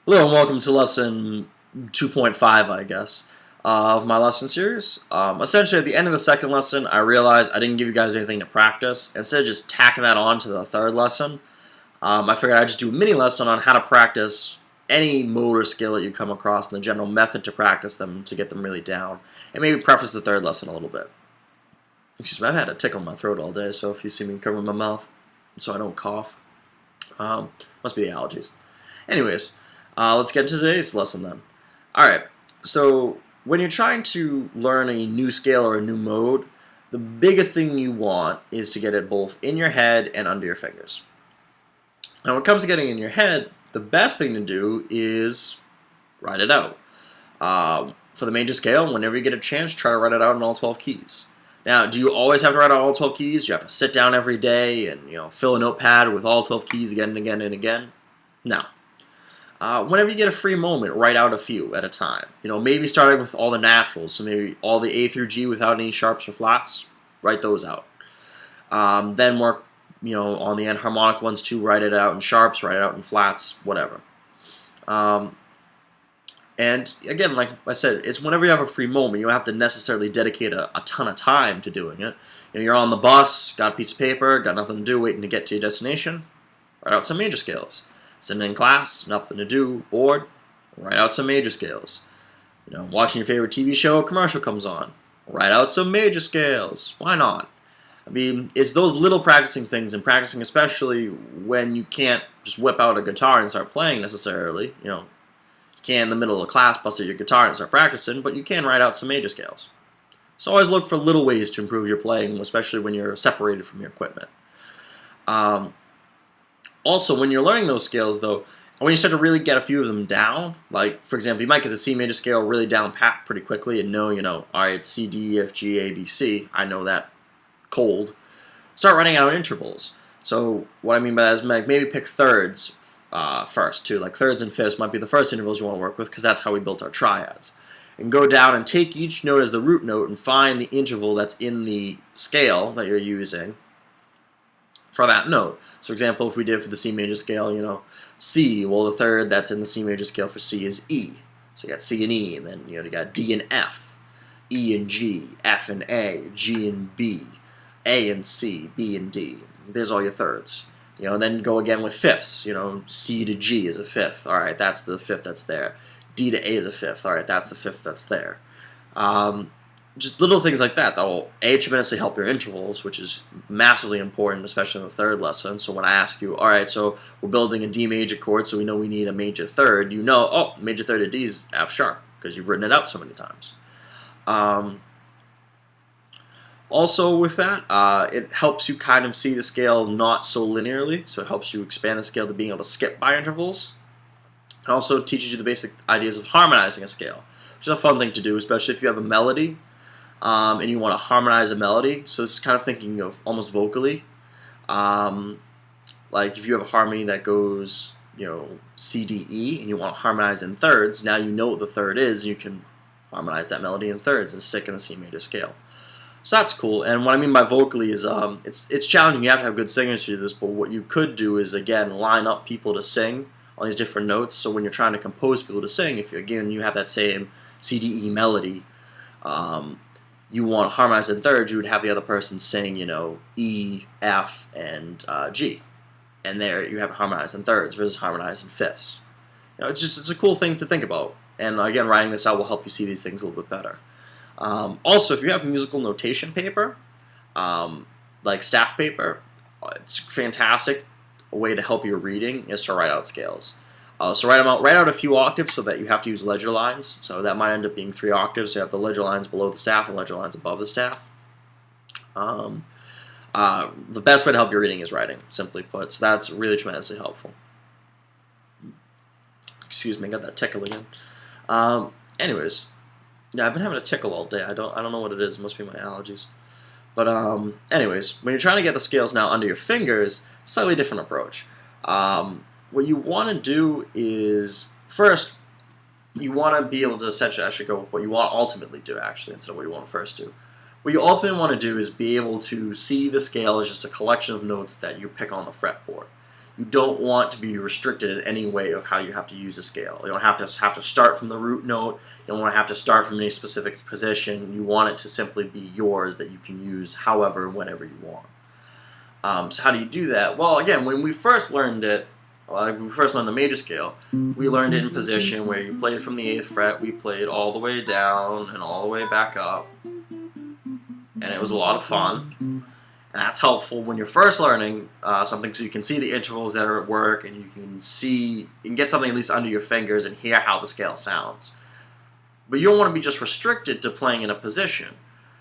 Hello and welcome to lesson 2.5, I guess, of my lesson series. Essentially, at the end of the second lesson, I realized I didn't give you guys anything to practice. Instead of just tacking that on to the third lesson, I figured I'd just do a mini lesson on how to practice any motor skill that you come across and the general method to practice them to get them really down, and maybe preface the third lesson a little bit. Excuse me, I've had a tickle in my throat all day, so if you see me cover my mouth so I don't cough, must be the allergies. Anyways. Let's get to today's lesson then. Alright, so when you're trying to learn a new scale or a new mode, the biggest thing you want is to get it both in your head and under your fingers. Now when it comes to getting in your head, the best thing to do is write it out. For the major scale, whenever you get a chance, try to write it out in all 12 keys. Now, do you always have to write out all 12 keys? You have to sit down every day and fill a notepad with all 12 keys again and again and again? No. Whenever you get a free moment, write out a few at a time. Maybe starting with all the naturals, so maybe all the A through G without any sharps or flats, write those out. Then work, on the enharmonic ones too, write it out in sharps, write it out in flats, whatever. And again, like I said, it's whenever you have a free moment. You don't have to necessarily dedicate a ton of time to doing it. You're on the bus, got a piece of paper, got nothing to do, waiting to get to your destination, write out some major scales. Sitting in class, nothing to do, bored, write out some major scales. Watching your favorite TV show, a commercial comes on, write out some major scales. Why not? I mean, it's those little practicing things, and practicing especially when you can't just whip out a guitar and start playing necessarily. You can't in the middle of class bust out your guitar and start practicing, but you can write out some major scales. So always look for little ways to improve your playing, especially when you're separated from your equipment. Also, when you're learning those scales, though, when you start to really get a few of them down, like, for example, you might get the C major scale really down pat pretty quickly and know, all right, C, D, F, G, A, B, C. I know that cold. Start writing out intervals. So what I mean by that is maybe pick thirds first, too. Like thirds and fifths might be the first intervals you want to work with because that's how we built our triads. And go down and take each note as the root note and find the interval that's in the scale that you're using for that note. So for example, if we did for the C major scale, C, well the third that's in the C major scale for C is E. So you got C and E, and then you got D and F, E and G, F and A, G and B, A and C, B and D. There's all your thirds. And then go again with fifths. C to G is a fifth. All right, that's the fifth that's there. D to A is a fifth. All right, that's the fifth that's there. Just little things like that will tremendously help your intervals, which is massively important, especially in the third lesson. So when I ask you, all right, so we're building a D major chord, so we know we need a major third, oh, major third of D is F sharp, because you've written it out so many times. Also with that, it helps you kind of see the scale not so linearly, so it helps you expand the scale to being able to skip by intervals. It also teaches you the basic ideas of harmonizing a scale, which is a fun thing to do, especially if you have a melody. And you want to harmonize a melody. So this is kind of thinking of almost vocally. Like if you have a harmony that goes, C, D, E, and you want to harmonize in thirds, now you know what the third is, and you can harmonize that melody in thirds and stick in the C major scale. So that's cool. And what I mean by vocally is it's challenging. You have to have good singers to do this, but what you could do is, again, line up people to sing on these different notes. So when you're trying to compose people to sing, if you have that same C, D, E melody, you want to harmonize in thirds, you would have the other person sing, E, F, and G. And there you have it harmonized in thirds versus harmonized in fifths. It's a cool thing to think about. And again, writing this out will help you see these things a little bit better. Also, if you have musical notation paper, like staff paper, it's fantastic. A way to help your reading is to write out scales. So write out a few octaves so that you have to use ledger lines. So that might end up being 3 octaves. So you have the ledger lines below the staff and ledger lines above the staff. The best way to help your reading is writing, simply put. So that's really tremendously helpful. Excuse me, I got that tickle again. Anyways, yeah, I've been having a tickle all day. I don't know what it is. It must be my allergies. But anyways, when you're trying to get the scales now under your fingers, slightly different approach. What you want to do is, first, you want to be able to essentially, I should go with what you want to ultimately do, actually, instead of what you want to first do. What you ultimately want to do is be able to see the scale as just a collection of notes that you pick on the fretboard. You don't want to be restricted in any way of how you have to use a scale. You don't have to start from the root note. You don't want to have to start from any specific position. You want it to simply be yours that you can use however and whenever you want. So how do you do that? Well, again, when we first learned it, when we first learned the major scale, we learned it in position where you played from the 8th fret. We played all the way down and all the way back up, and it was a lot of fun. And that's helpful when you're first learning something, so you can see the intervals that are at work, and you can get something at least under your fingers and hear how the scale sounds. But you don't want to be just restricted to playing in a position.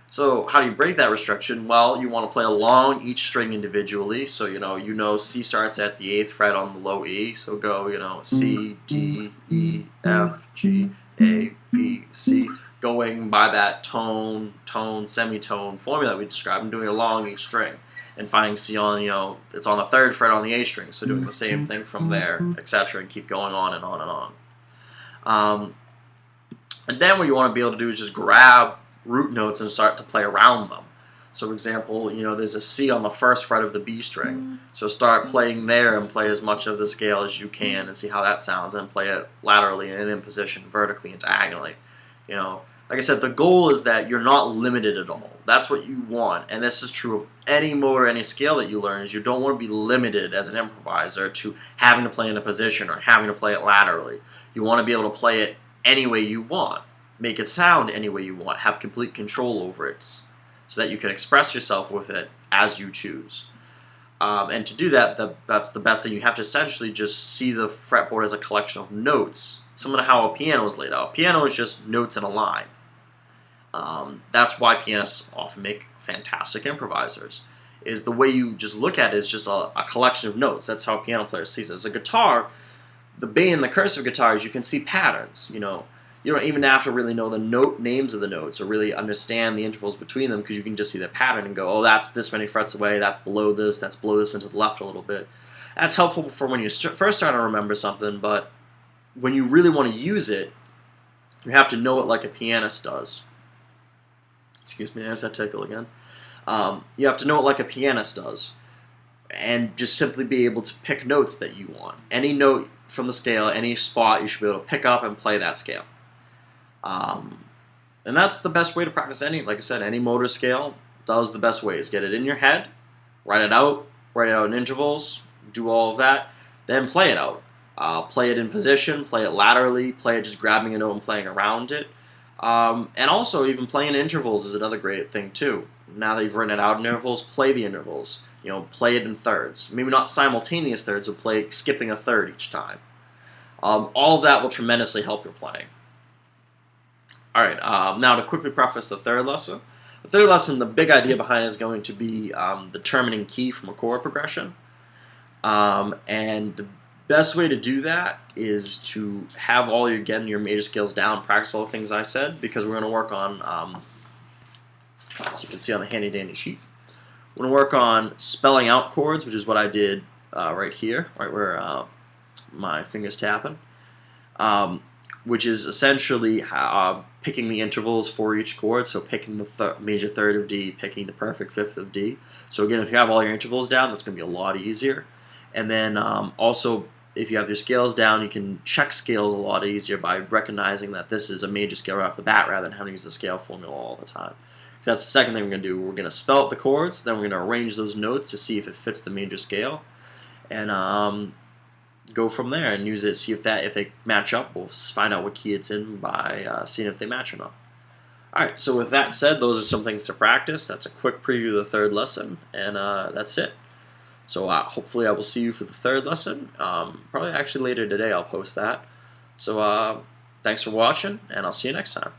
So how do you break that restriction? Well, you want to play along each string individually. So you know C starts at the 8th fret on the low E. So go C, D, E, F, G, A, B, C. Going by that tone, semitone formula we described, and doing along each string, and finding C on, it's on the 3rd fret on the A string, so doing the same thing from there, etc., and keep going on and on and on. And then what you want to be able to do is just grab root notes and start to play around them. So for example, there's a C on the 1st fret of the B string, so start playing there and play as much of the scale as you can and see how that sounds, and play it laterally and in position, vertically and diagonally. Like I said, the goal is that you're not limited at all. That's what you want, and this is true of any motor, any scale that you learn, is you don't want to be limited as an improviser to having to play in a position or having to play it laterally. You want to be able to play it any way you want, make it sound any way you want, have complete control over it, so that you can express yourself with it as you choose. And to do that, that's the best thing. You have to essentially just see the fretboard as a collection of notes, similar to how a piano is laid out. A piano is just notes in a line. That's why pianists often make fantastic improvisers. Is the way you just look at it is just a collection of notes. That's how a piano player sees it. As a guitar, the cursive guitars, you can see patterns. You don't even have to really know the note names of the notes or really understand the intervals between them, because you can just see the pattern and go, oh, that's this many frets away, that's below this into the left a little bit. That's helpful for when you first start to remember something, but when you really want to use it, you have to know it like a pianist does. Excuse me, there's that tickle again. You have to know it like a pianist does, and just simply be able to pick notes that you want. Any note from the scale, any spot, you should be able to pick up and play that scale. And that's the best way to practice like I said, any motor scale. Does the best way is get it in your head, write it out in intervals, do all of that, then play it out. Play it in position, play it laterally, play it just grabbing a note and playing around it. And also, even playing intervals is another great thing too. Now that you've written it out in intervals, play the intervals. Play it in thirds. Maybe not simultaneous thirds, but play skipping a third each time. All of that will tremendously help your playing. Alright, now to quickly preface the third lesson. The third lesson, the big idea behind it is going to be determining key from a chord progression. And the best way to do that is to have your major scales down, practice all the things I said, because we're going to work on, as you can see on the handy dandy sheet, we're going to work on spelling out chords, which is what I did right here, right where my finger's tapping, which is essentially picking the intervals for each chord, so picking the major third of D, picking the perfect fifth of D. So again, if you have all your intervals down, that's going to be a lot easier. And then also, if you have your scales down, you can check scales a lot easier by recognizing that this is a major scale right off the bat, rather than having to use the scale formula all the time. So that's the second thing we're going to do. We're going to spell out the chords, then we're going to arrange those notes to see if it fits the major scale, and go from there and use it, see if they match up. We'll find out what key it's in by seeing if they match or not. Alright, so with that said, those are some things to practice. That's a quick preview of the third lesson, and that's it. So hopefully I will see you for the third lesson. Probably actually later today I'll post that. So thanks for watching, and I'll see you next time.